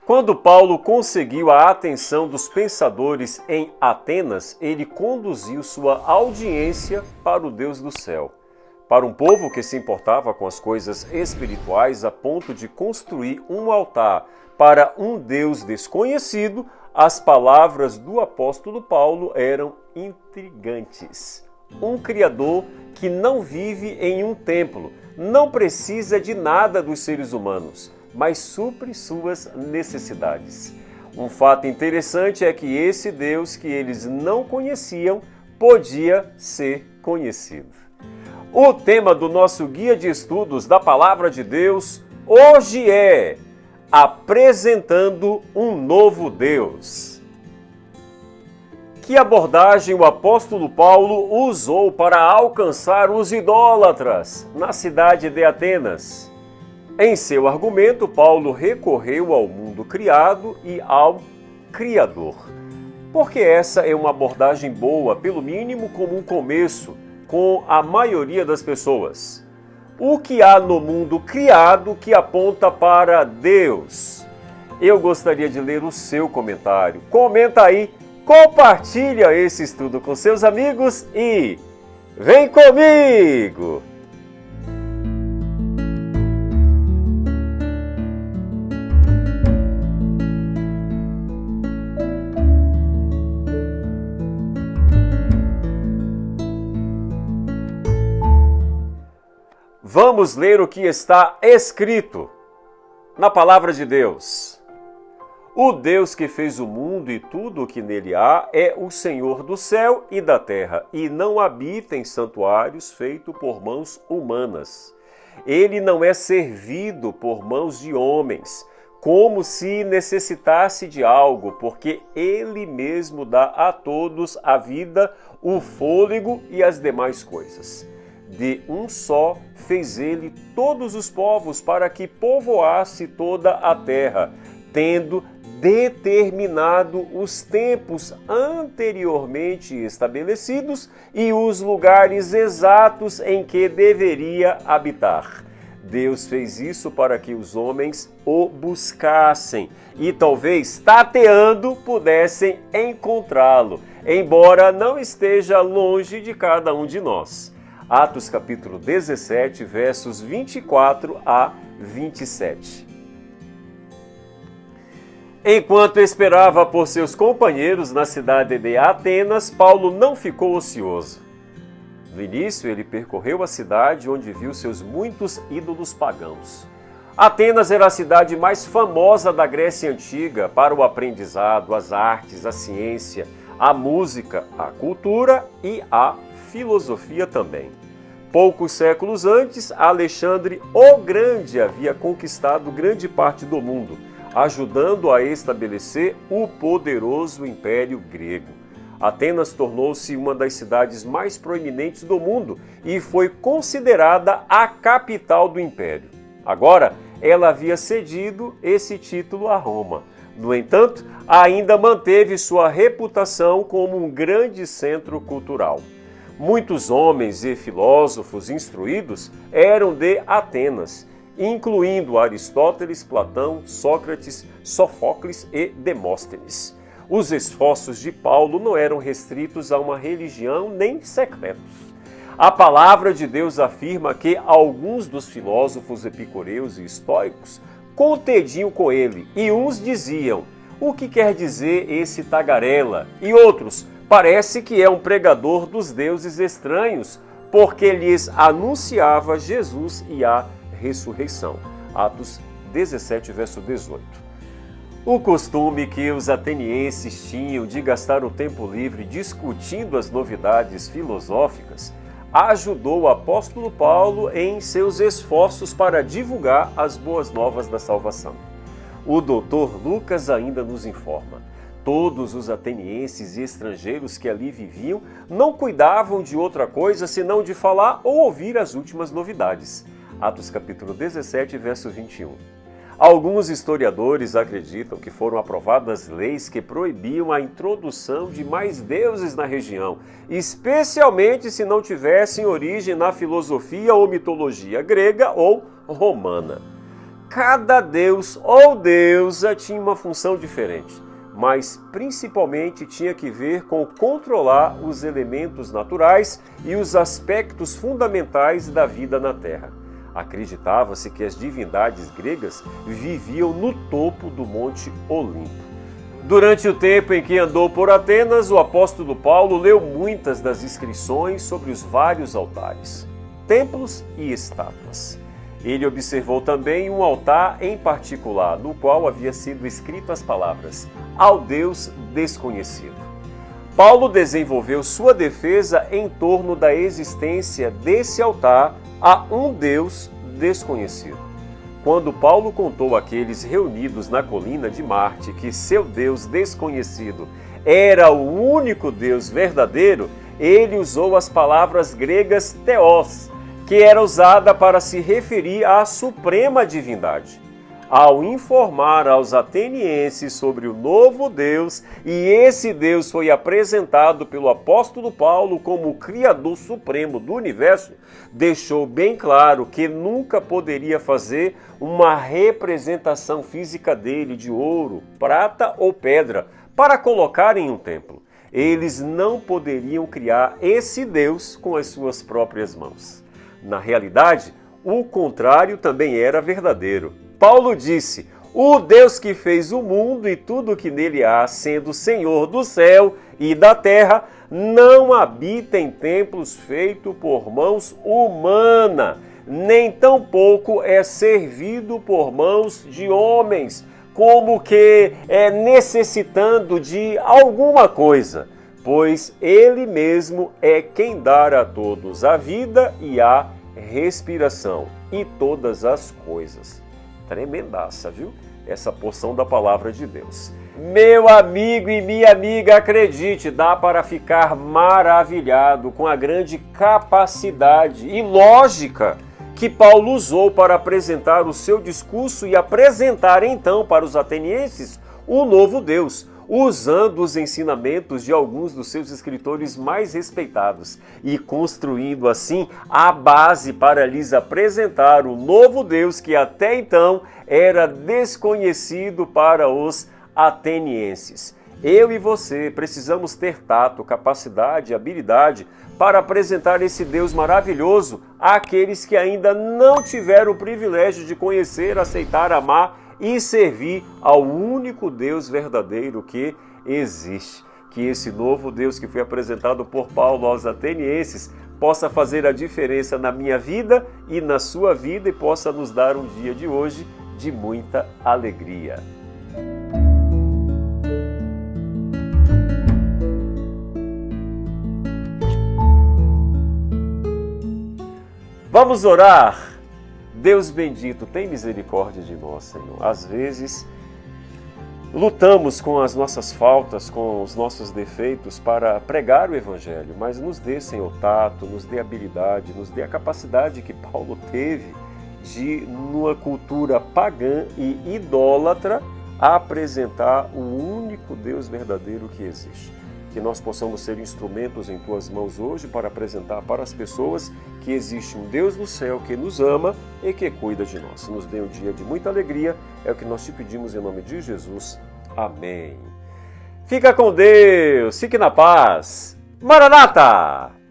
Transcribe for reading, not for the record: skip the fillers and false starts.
Quando Paulo conseguiu a atenção dos pensadores em Atenas, ele conduziu sua audiência para o Deus do céu. Para um povo que se importava com as coisas espirituais a ponto de construir um altar para um Deus desconhecido, as palavras do apóstolo Paulo eram intrigantes. Um Criador que não vive em um templo, não precisa de nada dos seres humanos, mas supre suas necessidades. Um fato interessante é que esse Deus que eles não conheciam podia ser conhecido. O tema do nosso guia de estudos da Palavra de Deus hoje é Apresentando um Novo Deus. Que abordagem o apóstolo Paulo usou para alcançar os idólatras na cidade de Atenas? Em seu argumento, Paulo recorreu ao mundo criado e ao Criador. Porque essa é uma abordagem boa, pelo mínimo como um começo, com a maioria das pessoas. O que há no mundo criado que aponta para Deus? Eu gostaria de ler o seu comentário. Comenta aí, compartilha esse estudo com seus amigos e vem comigo! Vamos ler o que está escrito na Palavra de Deus. O Deus que fez o mundo e tudo o que nele há é o Senhor do céu e da terra, e não habita em santuários feitos por mãos humanas. Ele não é servido por mãos de homens, como se necessitasse de algo, porque ele mesmo dá a todos a vida, o fôlego e as demais coisas. De um só fez ele todos os povos para que povoasse toda a terra, tendo determinado os tempos anteriormente estabelecidos e os lugares exatos em que deveria habitar. Deus fez isso para que os homens o buscassem e talvez, tateando, pudessem encontrá-lo, embora não esteja longe de cada um de nós. Atos capítulo 17, versos 24 a 27. Enquanto esperava por seus companheiros na cidade de Atenas, Paulo não ficou ocioso. No início, ele percorreu a cidade onde viu seus muitos ídolos pagãos. Atenas era a cidade mais famosa da Grécia Antiga para o aprendizado, as artes, a ciência, a música, a cultura e a filosofia também. Poucos séculos antes, Alexandre o Grande havia conquistado grande parte do mundo, ajudando a estabelecer o poderoso Império Grego. Atenas tornou-se uma das cidades mais proeminentes do mundo e foi considerada a capital do Império. Agora, ela havia cedido esse título a Roma. No entanto, ainda manteve sua reputação como um grande centro cultural. Muitos homens e filósofos instruídos eram de Atenas, incluindo Aristóteles, Platão, Sócrates, Sófocles e Demóstenes. Os esforços de Paulo não eram restritos a uma religião nem secretos. A palavra de Deus afirma que alguns dos filósofos epicureus e estoicos contendiam com ele, e uns diziam: "O que quer dizer esse tagarela?" E outros: "Parece que é um pregador dos deuses estranhos, porque lhes anunciava Jesus e a ressurreição." Atos 17, verso 18. O costume que os atenienses tinham de gastar o tempo livre discutindo as novidades filosóficas ajudou o apóstolo Paulo em seus esforços para divulgar as boas novas da salvação. O doutor Lucas ainda nos informa: todos os atenienses e estrangeiros que ali viviam não cuidavam de outra coisa senão de falar ou ouvir as últimas novidades. Atos capítulo 17, verso 21. Alguns historiadores acreditam que foram aprovadas leis que proibiam a introdução de mais deuses na região, especialmente se não tivessem origem na filosofia ou mitologia grega ou romana. Cada deus ou deusa tinha uma função diferente, mas principalmente tinha que ver com controlar os elementos naturais e os aspectos fundamentais da vida na Terra. Acreditava-se que as divindades gregas viviam no topo do Monte Olimpo. Durante o tempo em que andou por Atenas, o apóstolo Paulo leu muitas das inscrições sobre os vários altares, templos e estátuas. Ele observou também um altar em particular, no qual havia sido escrito as palavras: ao Deus desconhecido. Paulo desenvolveu sua defesa em torno da existência desse altar a um Deus desconhecido. Quando Paulo contou àqueles reunidos na colina de Marte que seu Deus desconhecido era o único Deus verdadeiro, ele usou as palavras gregas theos, que era usada para se referir à suprema divindade. Ao informar aos atenienses sobre o novo Deus, e esse Deus foi apresentado pelo apóstolo Paulo como o Criador Supremo do universo, deixou bem claro que nunca poderia fazer uma representação física dele de ouro, prata ou pedra para colocar em um templo. Eles não poderiam criar esse Deus com as suas próprias mãos. Na realidade, o contrário também era verdadeiro. Paulo disse: o Deus que fez o mundo e tudo o que nele há, sendo Senhor do céu e da terra, não habita em templos feitos por mãos humanas, nem tampouco é servido por mãos de homens, como que necessitando de alguma coisa, pois ele mesmo é quem dá a todos a vida e a respiração e todas as coisas. Tremendaça, viu? Essa porção da palavra de Deus. Meu amigo e minha amiga, acredite, dá para ficar maravilhado com a grande capacidade e lógica que Paulo usou para apresentar o seu discurso e apresentar então para os atenienses o novo Deus, usando os ensinamentos de alguns dos seus escritores mais respeitados e construindo assim a base para lhes apresentar o novo Deus que até então era desconhecido para os atenienses. Eu e você precisamos ter tato, capacidade e habilidade para apresentar esse Deus maravilhoso àqueles que ainda não tiveram o privilégio de conhecer, aceitar, amar e servir ao único Deus verdadeiro que existe. Que esse novo Deus que foi apresentado por Paulo aos atenienses possa fazer a diferença na minha vida e na sua vida e possa nos dar um dia de hoje de muita alegria. Vamos orar. Deus bendito, tem misericórdia de nós, Senhor. Às vezes, lutamos com as nossas faltas, com os nossos defeitos para pregar o Evangelho, mas nos dê, Senhor, tato, nos dê habilidade, nos dê a capacidade que Paulo teve de, numa cultura pagã e idólatra, apresentar o único Deus verdadeiro que existe. Que nós possamos ser instrumentos em Tuas mãos hoje para apresentar para as pessoas que existe um Deus do céu que nos ama e que cuida de nós. Nos dê um dia de muita alegria, é o que nós te pedimos em nome de Jesus. Amém. Fica com Deus, fique na paz. Maranata!